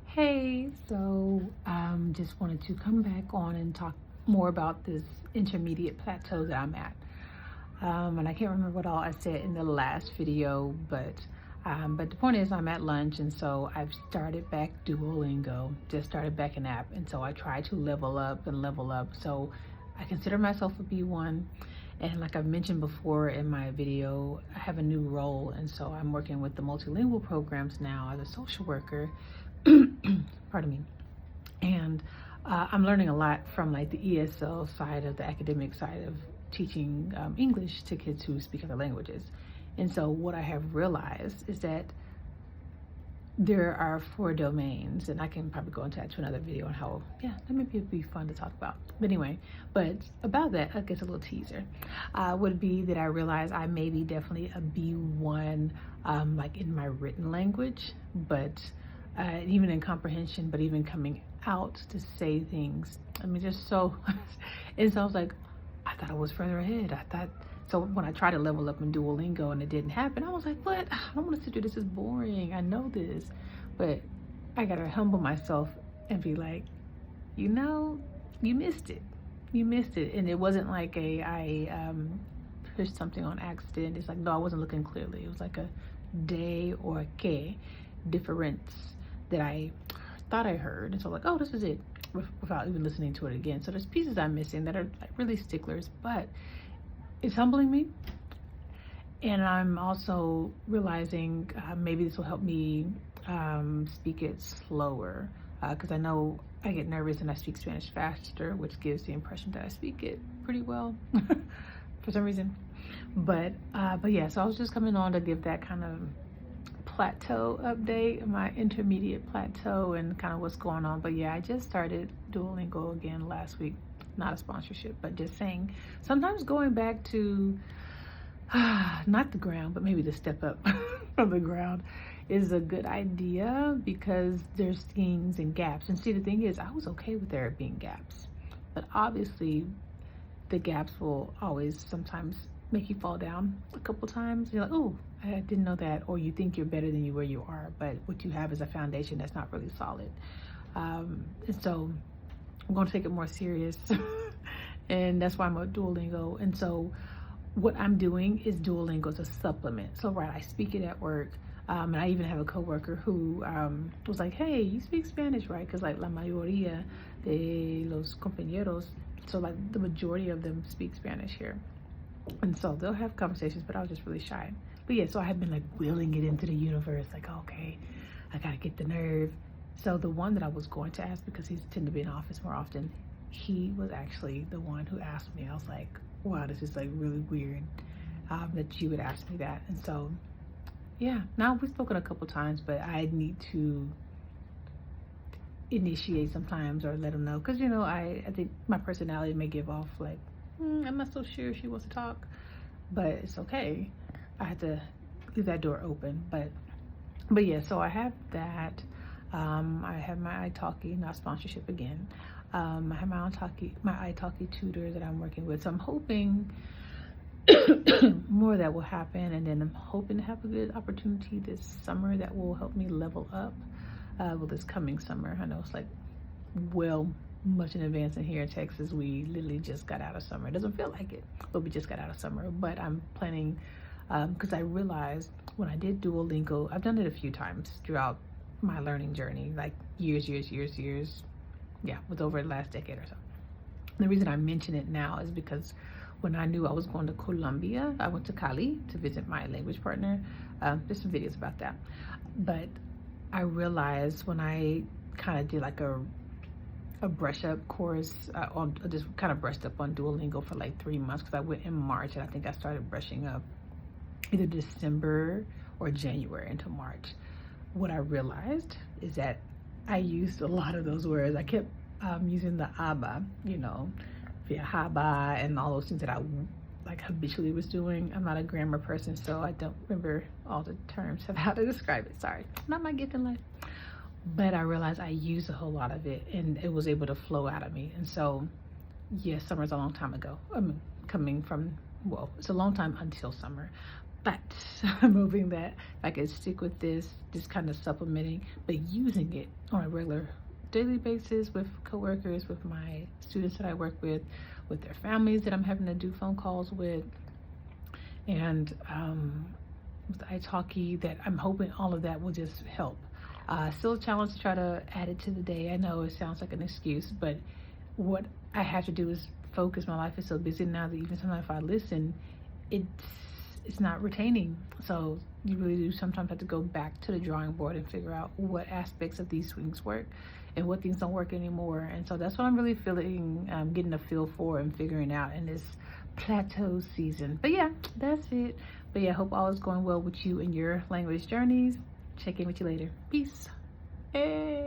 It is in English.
Hey, so just wanted to come back on and talk more about this intermediate plateau that I'm at. And I can't remember what all I said in the last video, but the point is I'm at lunch, and so I've started back Duolingo, just started back an app, and so I try to level up and level up. So I consider myself a B1, and like I've mentioned before in my video, I have a new role, and so I'm working with the multilingual programs now as a social worker. Pardon me. And I'm learning a lot from like the ESL side of the academic side of teaching English to kids who speak other languages. And so what I have realized is that there are 4 domains, and I can probably go into that to another video on how, yeah, that maybe it'd be fun to talk about. But anyway, but about that, I guess a little teaser would be that I realize I may be definitely a B1, like in my written language, but even in comprehension, but even coming out to say things. I mean, just so, and so I was like, I thought I was further ahead. So when I tried to level up in Duolingo and it didn't happen, I was like, what? I don't want to sit through this. Is boring. I know this. But I got to humble myself and be like, you missed it. You missed it. And it wasn't like I pushed something on accident. It's like, no, I wasn't looking clearly. It was like a de or que difference that I thought I heard. And so like, oh, this is it, without even listening to it again. So there's pieces I'm missing that are like really sticklers, but it's humbling me. And I'm also realizing maybe this will help me speak it slower, because I know I get nervous and I speak Spanish faster, which gives the impression that I speak it pretty well for some reason. But yeah, so I was just coming on to give that kind of plateau update, my intermediate plateau, and kind of what's going on. But yeah, I just started Duolingo again last week. Not a sponsorship, but just saying sometimes going back to not the ground, but maybe the step up from the ground is a good idea, because there's things and gaps. And see, the thing is, I was okay with there being gaps, but obviously the gaps will always sometimes make you fall down a couple times. You're like, oh, I didn't know that. Or you think you're better than you where you are, but what you have is a foundation that's not really solid. And so I'm going to take it more serious. And that's why I'm a Duolingo. And so what I'm doing is Duolingo as a supplement. So right, I speak it at work. And I even have a coworker who was like, hey, you speak Spanish, right? Because like la mayoría de los compañeros, so like the majority of them speak Spanish here. And so they'll have conversations, but I was just really shy. But yeah, so I had been like willing it into the universe, like, okay, I gotta get the nerve. So the one that I was going to ask, because he's tend to be in office more often, he was actually the one who asked me. I was like, wow, this is like really weird that you would ask me that. And so yeah, now we've spoken a couple times, but I need to initiate sometimes or let him know, because I think my personality may give off like, I'm not so sure she wants to talk, but it's okay. I had to leave that door open. But yeah, so I have that. I have my italki, not sponsorship again. I have my italki tutor that I'm working with. So I'm hoping more of that will happen, and then I'm hoping to have a good opportunity this summer that will help me level up. Well, this coming summer. I know it's like, well, much in advance, and here in Texas we literally just got out of summer. It doesn't feel like it, but we just got out of summer. But I'm planning, because I realized when I did Duolingo, I've done it a few times throughout my learning journey, like years, yeah, with over the last decade or so. The reason I mention it now is because when I knew I was going to Colombia, I went to Cali to visit my language partner. There's some videos about that, but I realized when I kind of did like a brush up course on, just kind of brushed up on Duolingo for like 3 months, because I went in March, and I think I started brushing up either December or January into March. What I realized is that I used a lot of those words. I kept using the aba, via haba, and all those things that I like habitually was doing. I'm not a grammar person, so I don't remember all the terms of how to describe it. Sorry, not my gift in life. But I realized I used a whole lot of it, and it was able to flow out of me. And so, yes, summer's a long time ago. I mean, coming from, well, it's a long time until summer, but I'm hoping that I can stick with this, just kind of supplementing, but using it on a regular daily basis with coworkers, with my students that I work with their families that I'm having to do phone calls with, and with italki, that I'm hoping all of that will just help. Still a challenge to try to add it to the day. I know it sounds like an excuse, but what I have to do is focus. My life is so busy now that even sometimes if I listen, it's not retaining. So you really do sometimes have to go back to the drawing board and figure out what aspects of these things work and what things don't work anymore. And so that's what I'm really feeling, getting a feel for and figuring out in this plateau season. But yeah, that's it. But yeah, hope all is going well with you and your language journeys. Check in with you later. Peace. Hey.